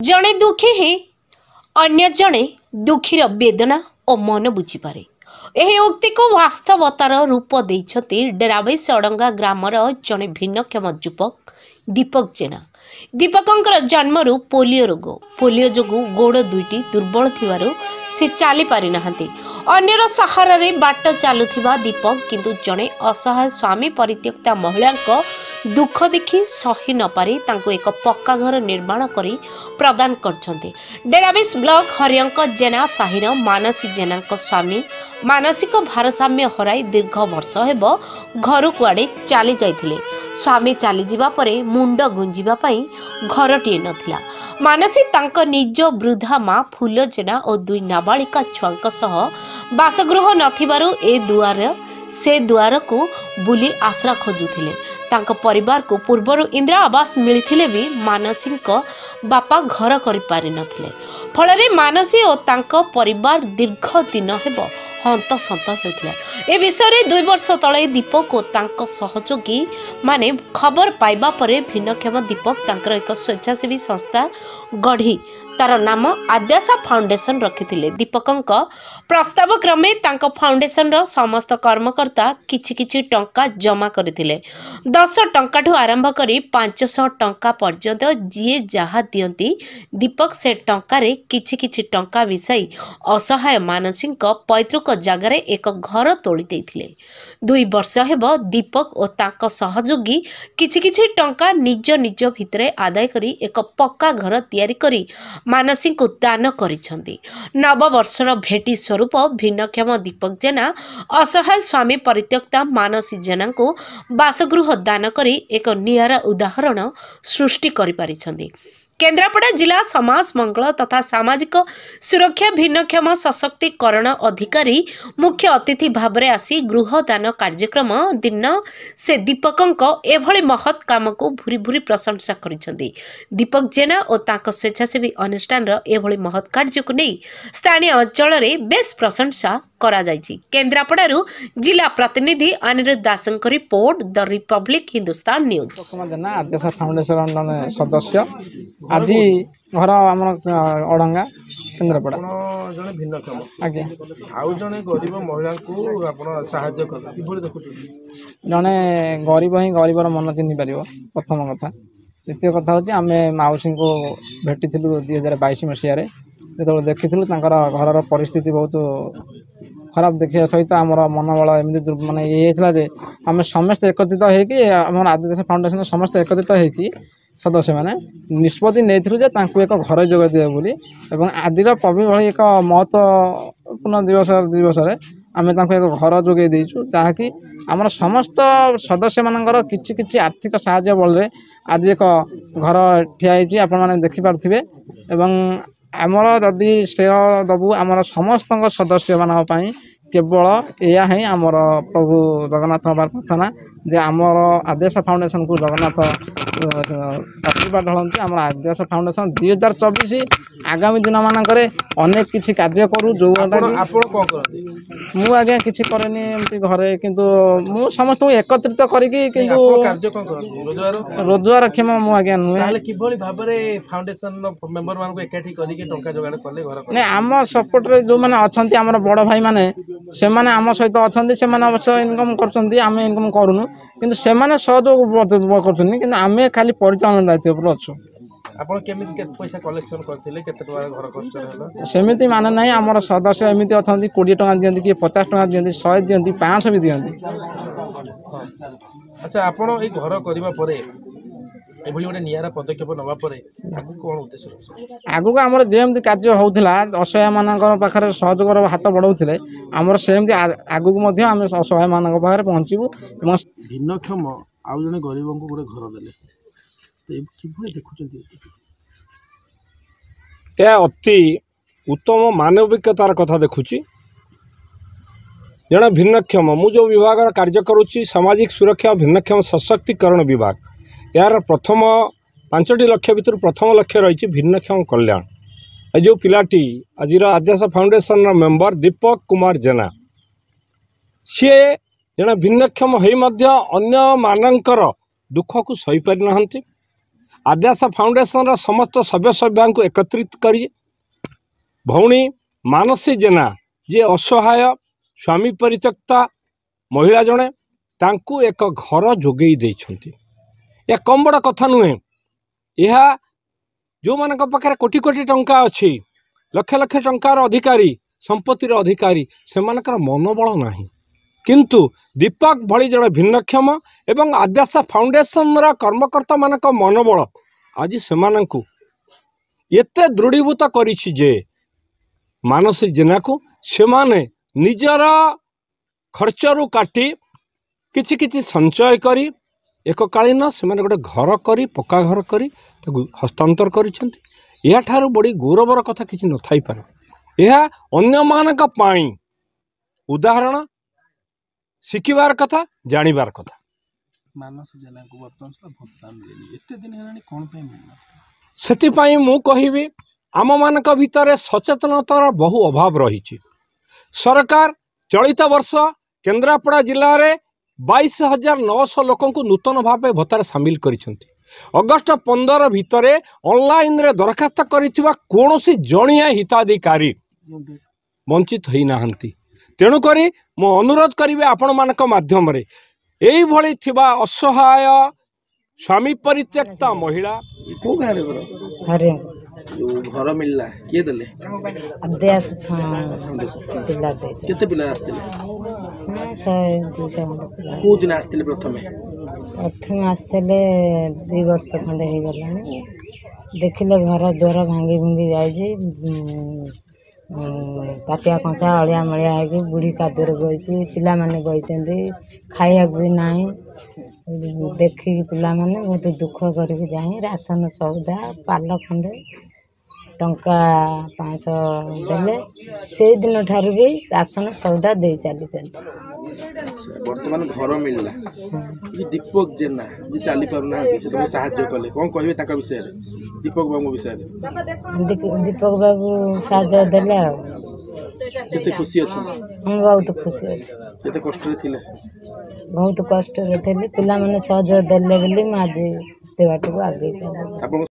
जड़े दुखी ही अन्य जड़े दुखीर वेदना और मन बुझीपे। यह उक्ति को वास्तवतार रूप देते डेराबैस अड़ंगा ग्रामर जड़े भिन्नक्षम युवक दीपक जेना। दीपकंकर जन्मरू पोलियो रोग जो गोड़ दुईटी दुर्बल थिवारु से चली पारि नाहांती। अन्यर सहारा रे बाट चलुथिबा दीपक किंतु जड़े असहाय स्वामी परित्यक्ता महिला दुख देखि सही न पारि तांको एक पक्का घर निर्माण करी प्रदान करछन्ते। डेराबैस ब्लॉक हरियंक जेना साहिर मानसी जेना स्वामी मानसिक भारसाम्य हराई दीर्घ वर्ष हेब घर कुआड़े चली जाइथिले। स्वामी चली जिबा परे मुंड गुंजिबा पई घरटिए नथिला। मानसी तांक निज वृद्धा माँ फूल जेना और दुई नाबालिका छुआंक सह बासगृह नथिबारु ए दुआर से दुआर को बुली आश्रा खोजुथिले। तांको परिवार को पूर्वर इंदिरा आवास मिलिथिले भी मानसी बापा घर करि पारि नथिले। फलरे मानसी और तांको परिवार दीर्घ दिन हेब हंतसंत होता। ए विषय 2 वर्ष तले दीपक और तांको सहयोगी माने खबर पाइबा परे भिन्नक्षम दीपक तांकर एक स्वेच्छासेवी संस्था गढ़ी तार नाम आद्याशा फाउंडेशन रखिथिले। दीपकंक प्रस्ताव क्रमे तांको फाउंडेशन रो समस्त कर्मकर्ता किछि किछि टंका जमा करथिले। 10 टंका ठु आरंभ करी 500 टंका पर्यंत जिए जहा दियंती दीपक से टंका रे किछि किछि टंका विसाई असहाय मानसिक पैतृक जगार एक घर तोड़ी देथिले। 2 वर्ष हेब दीपक और तांको सहयोगी किछि किछि टंका निज निज भितरे आदाय करी एक पक्का घर तैयारी करी मानसी को दान करिसंती। नव वर्षर भेटी स्वरूप भिन्नक्षम दीपक जेना असहाय स्वामी परित्यक्ता मानसी जेना को बासगृह दान करी एक नियारा उदाहरण सृष्टि करि पारिसंती। केन्द्रापड़ा जिला समाज मंगल तथा सामाजिक सुरक्षा भिन्नक्षम सशक्तिकरण अधिकारी मुख्य अतिथि भावरे आसी गृहदान कार्यक्रम दिन से दीपकंक एभली महत् काम को भूरी भूरी प्रशंसा करिसंती। दीपक जेना और तांको स्वेच्छासेवी अनुष्ठान एभली महत् कार्य को नहीं स्थानीय अंचल में बेस प्रशंसा करा जायछि। केन्द्रापड़ारू जिला प्रतिनिधि अनिरुद्ध दासंक report the Republic Hindustan news. Adyasha foundation सदस्य आज घर आम अड़ंगा केन्द्रापड़ा जड़े भिन्नक्षम आज्ञा आउ जड़े गरीब महिला को साहाय्य जड़े गरीब ही गरीबर मन चिन्ह पार प्रथम कथा। द्वितीय कथा हूँ आम माउसी को भेटी 2022 मसीह जो देखी घर परिस्थिति बहुत खराब देखा सहित आमर मनोबल एमती मानने ये आम समस्त एकत्रित होम आदिवासी फाउंडेशन समस्त एकत्रित होगी सदस्य मैंने निष्पत्ति नहीं एक घर जोग दिए बोली आज पवि भाई एक महत्वपूर्ण दिवस आम एक घर जोगे देचु जहाँकि आमर समस्त सदस्य मानकर किछि आर्थिक साहाय्य बल आज एक घर ठिया आपण मैंने देखिपे आमर जदि श्रेय दबू आमर समस्त सदस्य मानी केवल या ही आमर प्रभु जगन्नाथ प्रार्थना जे आमर आद्याशा फाउंडेशन को जगन्नाथ आशीर्वाद ढलती आम आद्याशा फाउंडेशन 2024 आगामी दिन मानक अनेक किसी कार्य करूँ जो मुझे किसी करेनि एमती घरे किंतु मु समस्त एकत्रित करके रोजगार क्षम मुझे नुहे आम सपोर्ट जो मैंने अच्छा आम बड़ भाई मैंने से आम सहित अच्छा अवश्य इनकम कर इनकम करूनु किंतु से सहयोग कर आम खाली परिचालन दायित्व पर अच्छु। पैसा कलेक्शन करथिले केते टका घर खर्च सेमिति माने नहीं आमर सदस्य एमिति अछंती 20 टका दियंती कि 50 टका दियंती 100 दियंती 500 भी दियंती। अच्छा आपण ए घर करिबा परे एभली गोटे नियारा पदक्षेप नवा परे आगु कोन उद्देश्य आगु आमर जेमति कार्य होउथिला असहाय मानकर पाखरे सहयोगर हाथ बढ़ाउथिले आमर सेमति आगु मध्ये आम असहाय मानकर पाखरे पहुंचीबु एवं भिन्नक्षम आउ जने गरीबन को गोटे घर देले अति उत्तम मानविकतार कथा देखुची जड़े भिन्नक्षम मु जो विभाग कार्य करुच्ची सामाजिक सुरक्षा भिन्नक्षम सशक्तिकरण विभाग यार प्रथम 5टी लक्ष्य भितर प्रथम लक्ष्य रही भिन्नक्षम कल्याण। जो पिलाटी आज आद्याशा फाउंडेशन मेंबर दीपक कुमार जेना सी जड़े भिन्नक्षम हो अन्य मानकर दुख को सही पारि ना आद्यास फाउंडेशन समस्त सभ्य सभ्या को एकत्रित करी भौणी मानसी जेना जे असहाय स्वामी परित्यक्ता महिला जड़े तांकू एक घर जोगई देइछंती। या कम बड़ कथा नुहे। यह जो मान पाखे कोटी कोटी टंका अच्छी लक्ष लक्ष टंकार अधिकारी संपत्तिर अधिकारी से मनोबल नहीं किंतु दीपक भली जड़े भिन्नक्षम एवं आद्यास फाउंडेशन कर्मकर्ता मान मनोबल आज से एते दृढ़ीभूत करिछि जे मानसी जेना को से माने निजर खर्चरू काटी किछि किछि संचय करी एककालीन से गोटे घर करी पक्का घर करी हस्तांतर करिसेंती। या ठारू बड़ी गौरवर कथा किछि न थाई पारे। यह अन्य मानक पाई उदाहरण शिखिबार कथा जानिबार कथा। मानस जेना को वर्तमान भुगतान मिलेनी एते दिन हेलानी कोन पे मिलना सेति पई मु कहिबी आम मानक भितर सचेतनतार बहु अभाव रही। सरकार चलित वर्ष केन्द्रापड़ा जिले में 22,900 लोक नूतन भाव भत्तार सामिल करिसेंती। अगस्ट 15 भितर ऑनलाइन रे दरखास्त करिथिबा कोनोसी जणिया हिताधिकारी वंचित होई नाहंती। तेणु करी मो अनुरोध करिवे आपण मानक माध्यम रे एई भली थिबा असहाय स्वामी परित्यक्ता महिला को गारे घर हरे जो घर मिलला किए देले अध्यास पिला दे केते पिला आस्तिले हाँ 100-200 पिला को दिन आस्तिले प्रथमे आसते 2 वर्ष खंडे हो गलानी देखिले घर द्वार भांगी भुंगी जाए ताटिया कंसा अलिया मलिया है बुढ़ी कादुर गई पिला माने गई खाया भी ना देखिकी पिला माने बहुत दुख करके जाए राशन सौदा पाल खंडे टंका 500 देले से दिन ठार भी राशन सौदा दे चली वर्तमान घर मिलला ये दीपक जेना जे चली पारुना से तुम सहायता कले कोन कहबे ताका विषय रे दीपक बाबू विषय रे दीपक बाबू सहायता देले केते खुशी अछि हम बहुत खुशी अछि केते कष्ट रे थिले बहुत कष्ट रे थिले पिला माने सहयोग देले बोली आज ते बाटको आगे चला।